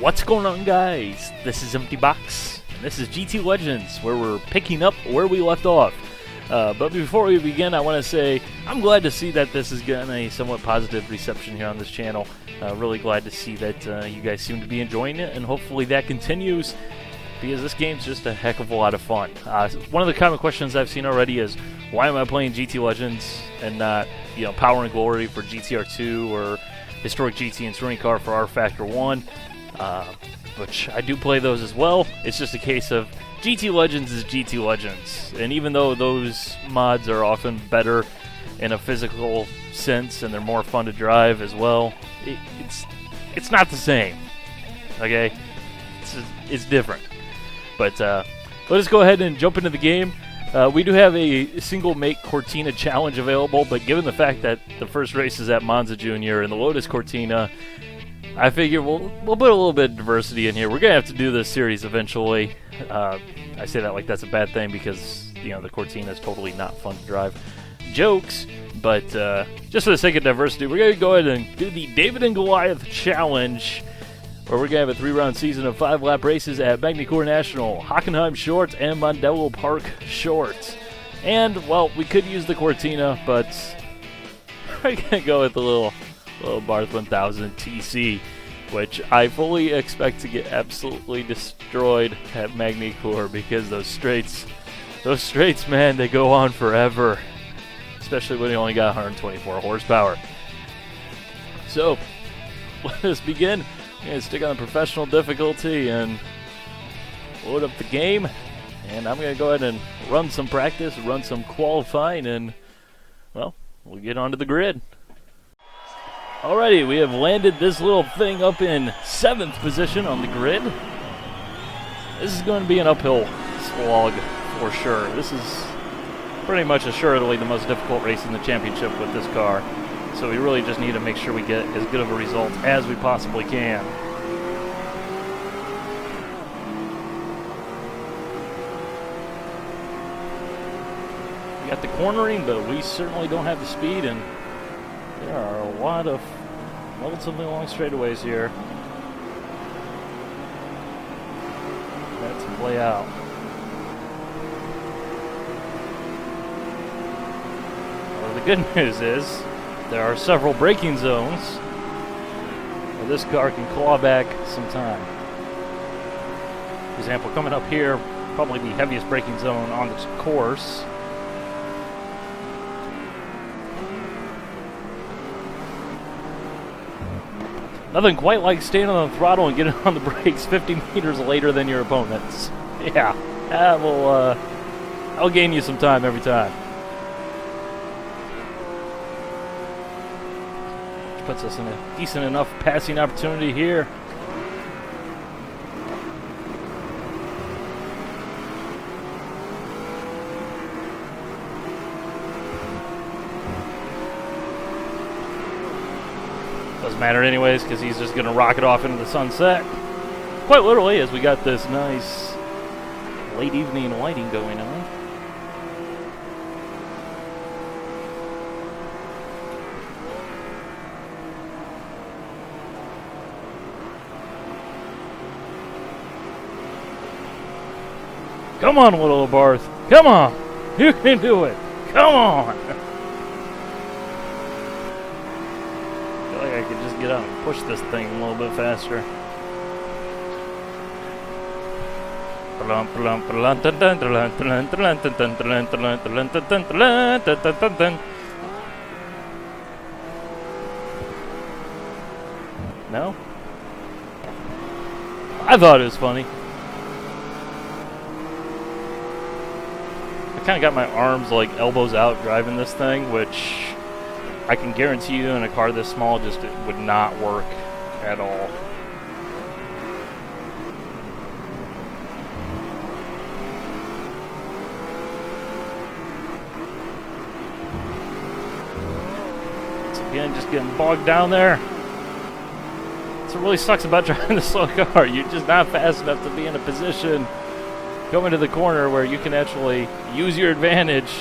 What's going on, guys? This is Empty Box, and this is GT Legends, where we're picking up where we left off. But before we begin, I want to say I'm glad to see that this is getting a somewhat positive reception here on this channel. Really glad to see that you guys seem to be enjoying it, and hopefully that continues, because this game's just a heck of a lot of fun. One of the common questions I've seen already is, why am I playing GT Legends and not, Power and Glory for GTR2 or Historic GT and Touring Car for R Factor 1? Which I do play those as well. It's just a case of GT Legends is GT Legends, and even though those mods are often better in a physical sense and they're more fun to drive as well, it's not the same. Okay, it's different. But let us go ahead and jump into the game. We do have a single make Cortina challenge available, but given the fact that the first race is at Monza Junior and the Lotus Cortina, I figure we'll put a little bit of diversity in here. We're going to have to do this series eventually. I say that like that's a bad thing because, the Cortina is totally not fun to drive. Jokes, but just for the sake of diversity, we're going to go ahead and do the David and Goliath challenge, where we're going to have a 3-round season of 5-lap races at Magny-Cours National, Hockenheim Short, and Mondello Park Short. And, well, we could use the Cortina, but we're going to go with the little Abarth 1000 TC, which I fully expect to get absolutely destroyed at Magny-Cours, because those straights, man, they go on forever, especially when you only got 124 horsepower. So, let us begin. I'm going to stick on the professional difficulty and load up the game, and I'm going to go ahead and run some practice, run some qualifying, and, well, we'll get onto the grid. Alrighty, we have landed this little thing up in 7th position on the grid. This is going to be an uphill slog for sure. This is pretty much assuredly the most difficult race in the championship with this car. So we really just need to make sure we get as good of a result as we possibly can. We got the cornering, but we certainly don't have the speed, and there are a lot of relatively long straightaways here. That's to play out. Well, the good news is there are several braking zones where this car can claw back some time. For example, coming up here, probably the heaviest braking zone on this course. Nothing quite like staying on the throttle and getting on the brakes 50 meters later than your opponents. Yeah, that'll gain you some time every time. Which puts us in a decent enough passing opportunity here. Doesn't matter anyways, because he's just going to rocket off into the sunset. Quite literally, as we got this nice late evening lighting going on. Come on, little Abarth. Come on. You can do it. Come on. I could just get out and push this thing a little bit faster. No? I thought it was funny. I kind of got my arms like elbows out driving this thing, which I can guarantee you in a car this small just it would not work at all. Once again, just getting bogged down there. That's what really sucks about driving a slow car. You're just not fast enough to be in a position going to the corner where you can actually use your advantage.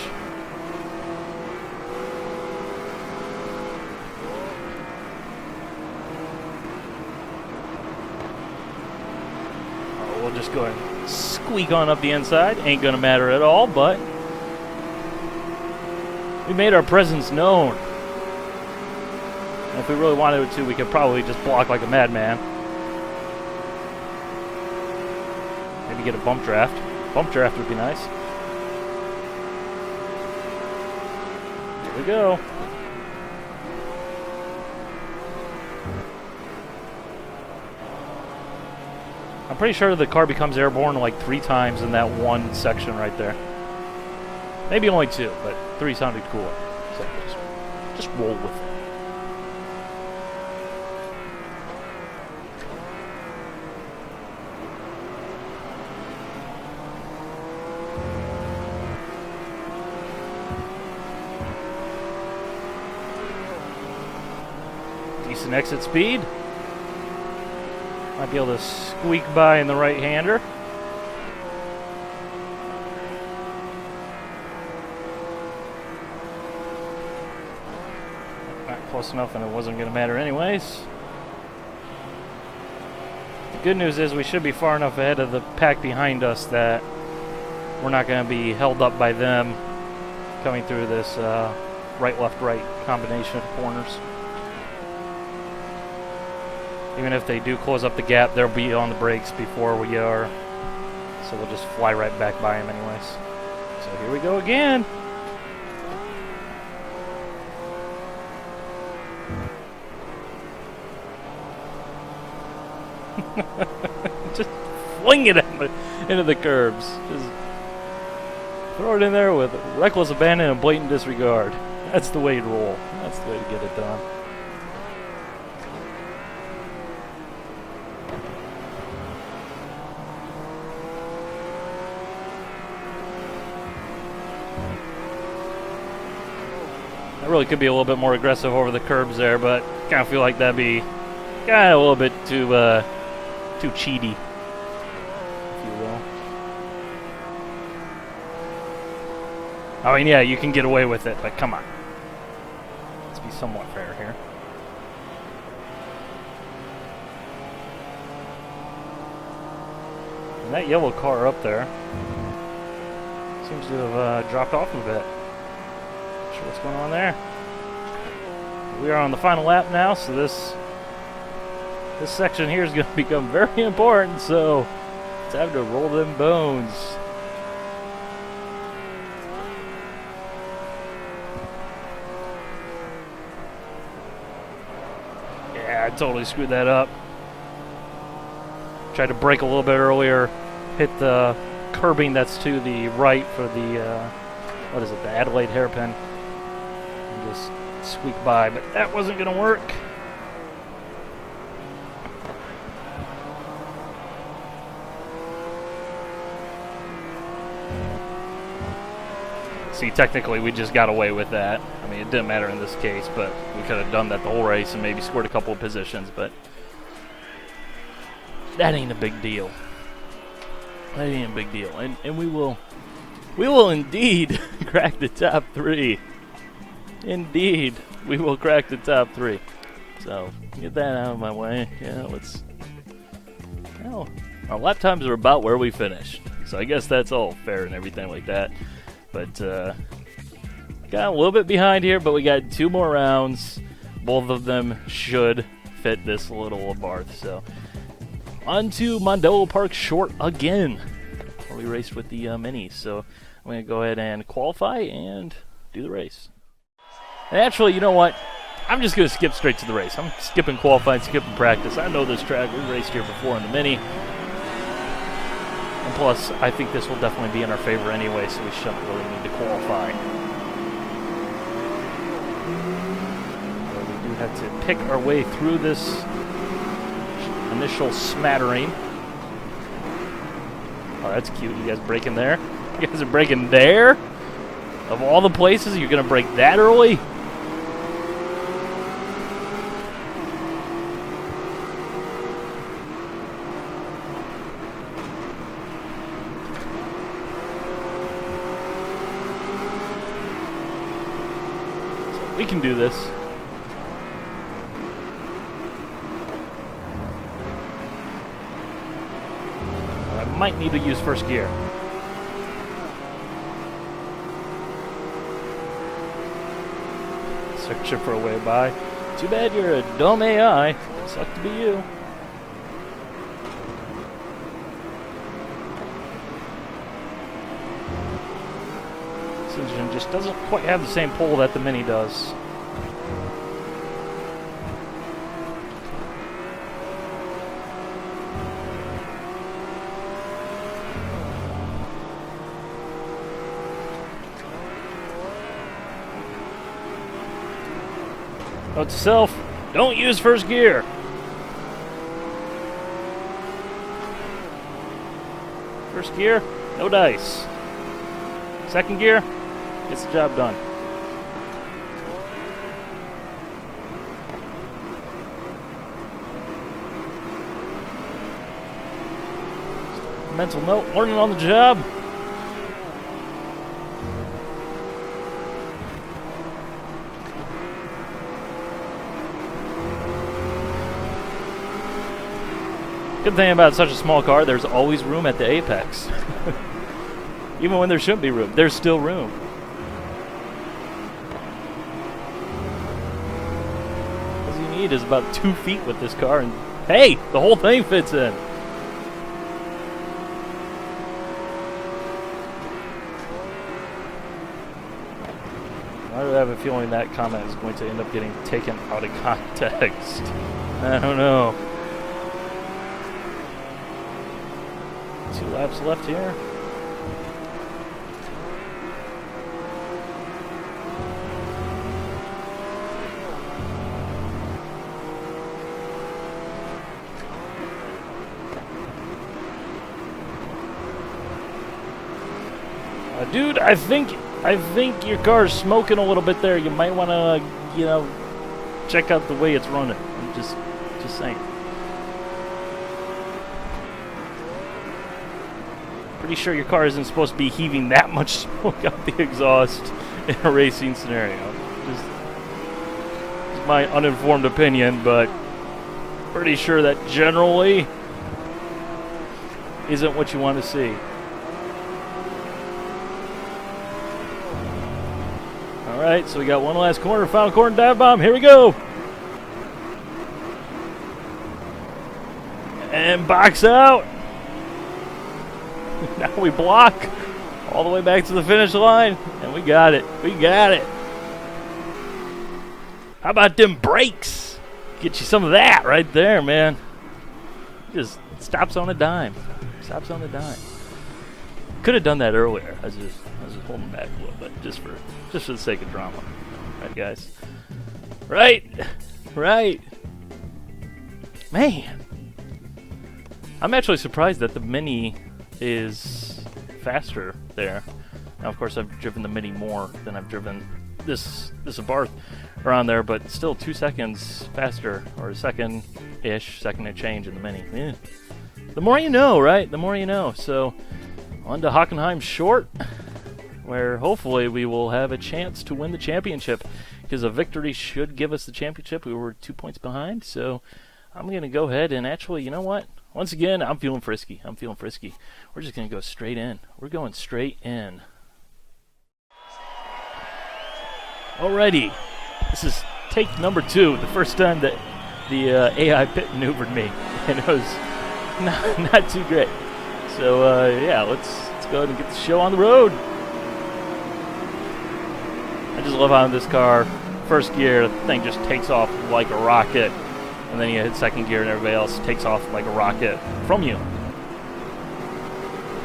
we'll just go ahead and squeak on up the inside. Ain't gonna matter at all, but we made our presence known. And if we really wanted to, we could probably just block like a madman. Maybe get a bump draft. Bump draft would be nice. Here we go. I'm pretty sure the car becomes airborne like 3 times in that one section right there. Maybe only 2, but 3 sounded cooler. So just roll with it. Decent exit speed. Might be able to squeak by in the right-hander. Not close enough, and it wasn't going to matter anyways. The good news is we should be far enough ahead of the pack behind us that we're not going to be held up by them coming through this right-left-right combination of corners. Even if they do close up the gap, they'll be on the brakes before we are. So we'll just fly right back by them anyways. So here we go again. Just fling it into the curbs. Just throw it in there with reckless abandon and blatant disregard. That's the way to roll. That's the way to get it done. I really could be a little bit more aggressive over the curbs there, but kind of feel like that'd be kind of a little bit too cheaty, if you will. I mean, yeah, you can get away with it, but come on. Let's be somewhat fair here. And that yellow car up there seems to have dropped off a bit. Not sure what's going on there. We are on the final lap now, so this section here is going to become very important, so it's time to roll them bones. Yeah, I totally screwed that up. Tried to brake a little bit earlier, hit the curbing that's to the right for the, what is it, the Adelaide hairpin, and just squeak by, but that wasn't going to work. See, technically we just got away with that. I mean, it didn't matter in this case, but we could have done that the whole race and maybe scored a couple of positions, but that ain't a big deal. That ain't a big deal. And we will indeed crack the top 3. Indeed, we will crack the top 3. So, get that out of my way. Yeah, let's... Well, our lap times are about where we finished. So I guess that's all fair and everything like that. But, got a little bit behind here, but we got 2 more rounds. Both of them should fit this little Abarth. So, on to Mondello Park short again. Where we raced with the minis. So, I'm going to go ahead and qualify and do the race. And actually, you know what? I'm just going to skip straight to the race. I'm skipping qualifying, skipping practice. I know this track. We raced here before in the mini. And plus, I think this will definitely be in our favor anyway, so we shouldn't really need to qualify. But we do have to pick our way through this initial smattering. Oh, that's cute. You guys braking there? You guys are braking there? Of all the places, you're going to brake that early? We can do this. might need to use first gear. Searching for a way by. Too bad you're a dumb AI. Suck to be you. This engine just doesn't quite have the same pull that the Mini does. Note to self, don't use first gear. First gear, no dice. Second gear, gets the job done. Mental note, learning on the job. Good thing about such a small car, there's always room at the apex. Even when there shouldn't be room, there's still room. All you need is about 2 feet with this car, and hey, the whole thing fits in. I have a feeling that comment is going to end up getting taken out of context. I don't know. 2 laps left here. Dude, I think your car's smoking a little bit there. You might want to, you know, check out the way it's running. I'm just saying. Pretty sure your car isn't supposed to be heaving that much smoke out the exhaust in a racing scenario. Just my uninformed opinion, but pretty sure that generally isn't what you want to see. Alright, so we got one last corner, final corner dive bomb. Here we go. And box out. Now we block all the way back to the finish line. And we got it. We got it. How about them brakes? Get you some of that right there, man. Just stops on a dime. Stops on a dime. Could have done that earlier. I was just holding back a little bit just for the sake of drama. Right, guys? Right. Man. I'm actually surprised that the Mini is faster there. Now, of course, I've driven the Mini more than I've driven this Abarth around there, but still 2 seconds faster, or a second-ish, second and change in the Mini. Yeah. The more you know, right? The more you know. So, on to Hockenheim short, where hopefully we will have a chance to win the championship, because a victory should give us the championship. We were 2 points behind, so I'm going to go ahead and actually, you know what? Once again, I'm feeling frisky. We're just going to go straight in. We're going straight in. Alrighty. This is take number 2, the first time that the AI pit maneuvered me, and it was not too great. So, yeah, let's go ahead and get the show on the road. I just love how in this car, first gear, the thing just takes off like a rocket. And then you hit second gear and everybody else takes off like a rocket from you.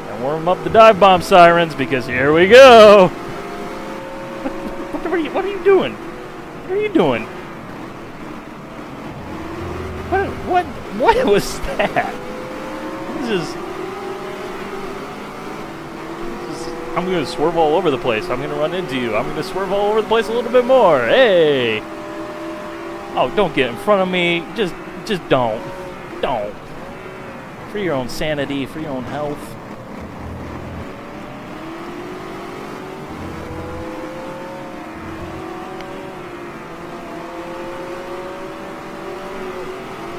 And warm up the dive bomb sirens, because here we go. What are you doing? What are you doing? What was that? I'm going to swerve all over the place. I'm going to run into you. I'm going to swerve all over the place a little bit more. Hey! Oh, don't get in front of me. Just don't. Don't. For your own sanity, for your own health.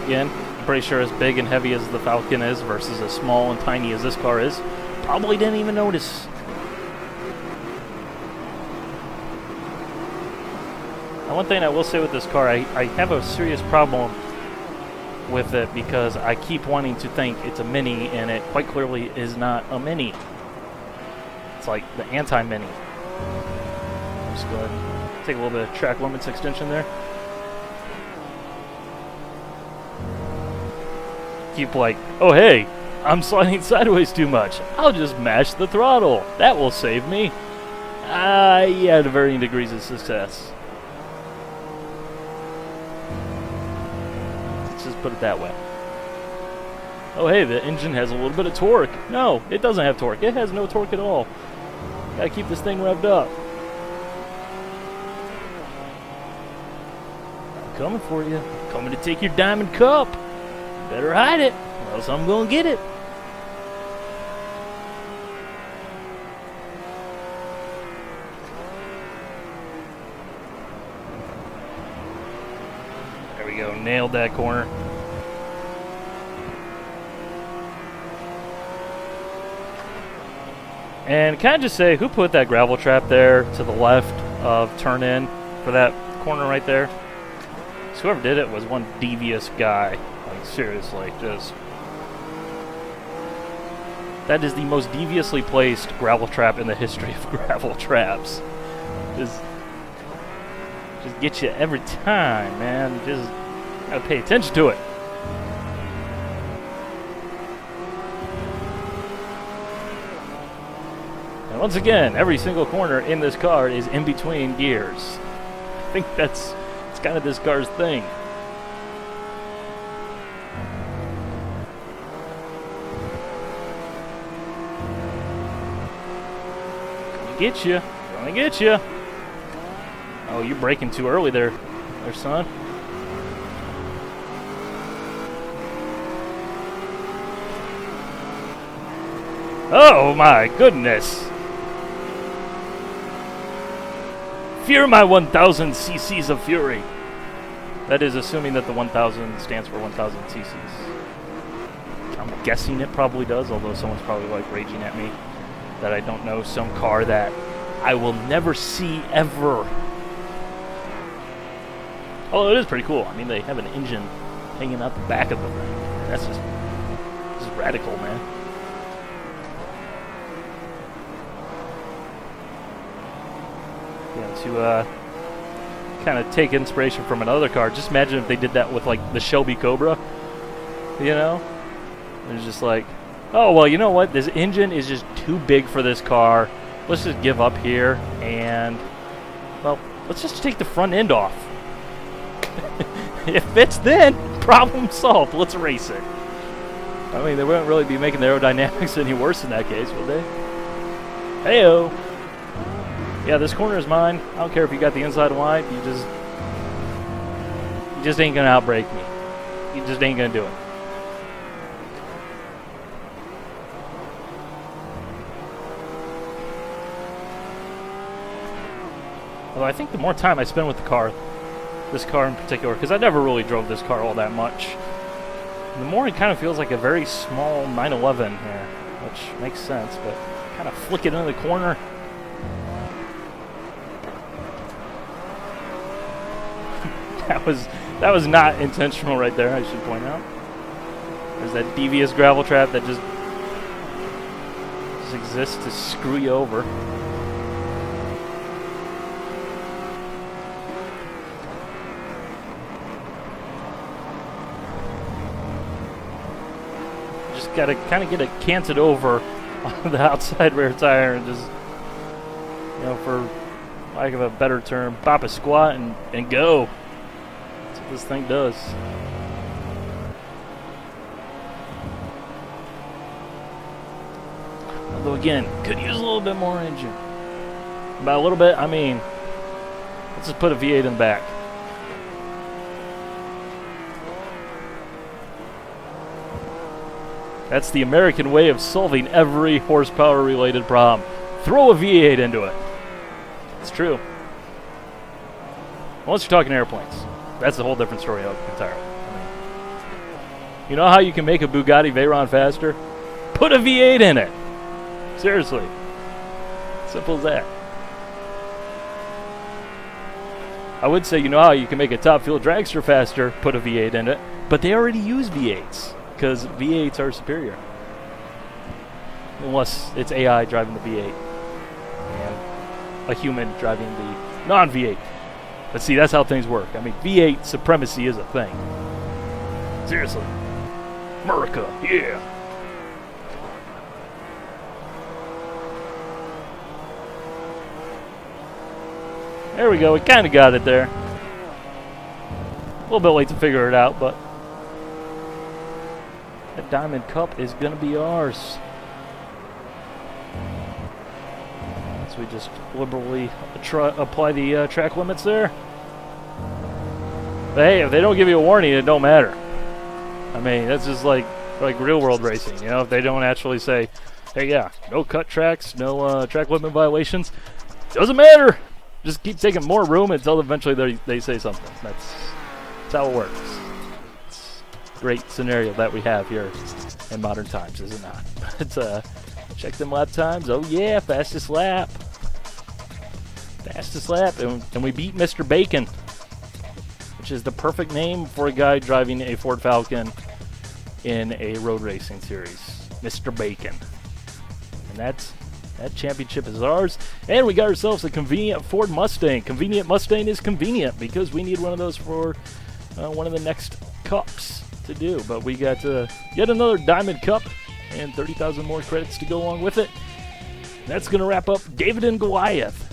Again, I'm pretty sure as big and heavy as the Falcon is versus as small and tiny as this car is, probably didn't even notice. Now, one thing I will say with this car, I have a serious problem with it because I keep wanting to think it's a Mini, and it quite clearly is not a Mini. It's like the anti-Mini. I'm just going to take a little bit of track limits extension there. Keep like, oh hey, I'm sliding sideways too much. I'll just mash the throttle. That will save me. Yeah, to varying degrees of success. Let's just put it that way. Oh hey, the engine has a little bit of torque. No, it doesn't have torque. It has no torque at all. Gotta keep this thing revved up. I'm coming for you. I'm coming to take your diamond cup. Better hide it, or else I'm gonna get it. There we go, nailed that corner. And can I just say, who put that gravel trap there to the left of turn in for that corner right there? So whoever did it was one devious guy. Like, seriously, just... That is the most deviously placed gravel trap in the history of gravel traps. Just get you every time, man. Just gotta pay attention to it. And once again, every single corner in this car is in between gears. I think it's kind of this car's thing. Get you. Gonna get you. Oh, you're braking too early there, son. Oh my goodness. Fear my 1000 cc's of fury. That is assuming that the 1000 stands for 1000 cc's. I'm guessing it probably does, although someone's probably like raging at me that I don't know some car that I will never see ever. Although it is pretty cool. I mean, they have an engine hanging out the back of the thing. That's just radical, man. Yeah, to kind of take inspiration from another car, just imagine if they did that with like the Shelby Cobra. You know? It's just like, oh, well, you know what? This engine is just too big for this car. Let's just give up here and, well, let's just take the front end off. If it fits, then problem solved. Let's race it. I mean, they wouldn't really be making the aerodynamics any worse in that case, would they? Heyo. Yeah, this corner is mine. I don't care if you got the inside wide. You just ain't gonna outbrake me. You just ain't gonna do it. Although I think the more time I spend with the car, this car in particular, because I never really drove this car all that much, the more it kind of feels like a very small 911 here, which makes sense, but kind of flick it into the corner. That was not intentional right there, I should point out. There's that devious gravel trap that just exists to screw you over. Got to kind of get it canted over on the outside rear tire and just, you know, for lack of a better term, pop a squat and go. That's what this thing does. Although again, could use a little bit more engine. By a little bit, I mean, let's just put a V8 in the back. That's the American way of solving every horsepower-related problem. Throw a V8 into it. It's true. Unless you're talking airplanes. That's a whole different story entirely. I mean, You know how you can make a Bugatti Veyron faster? Put a V8 in it. Seriously. Simple as that. I would say, you know how you can make a top fuel dragster faster? Put a V8 in it. But they already use V8s because V8s are superior. Unless it's AI driving the V8 and a human driving the non-V8. But see, that's how things work. I mean, V8 supremacy is a thing. Seriously. America, yeah. There we go, we kind of got it there. A little bit late to figure it out, but that Diamond Cup is going to be ours. So we just liberally apply the track limits there. But hey, if they don't give you a warning, it don't matter. I mean, that's just like real world racing. You know, if they don't actually say, hey, yeah, no cut tracks, no track limit violations, doesn't matter. Just keep taking more room until eventually they say something. That's how it works. It's a great scenario that we have here in modern times, is it not? But check them lap times. Oh yeah, fastest lap. Fastest lap, and we beat Mr. Bacon, which is the perfect name for a guy driving a Ford Falcon in a road racing series. Mr. Bacon. And that championship is ours. And we got ourselves a convenient Ford Mustang. Convenient Mustang is convenient because we need one of those for one of the next cups to do. But we got yet another Diamond Cup and 30,000 more credits to go along with it. That's going to wrap up David and Goliath.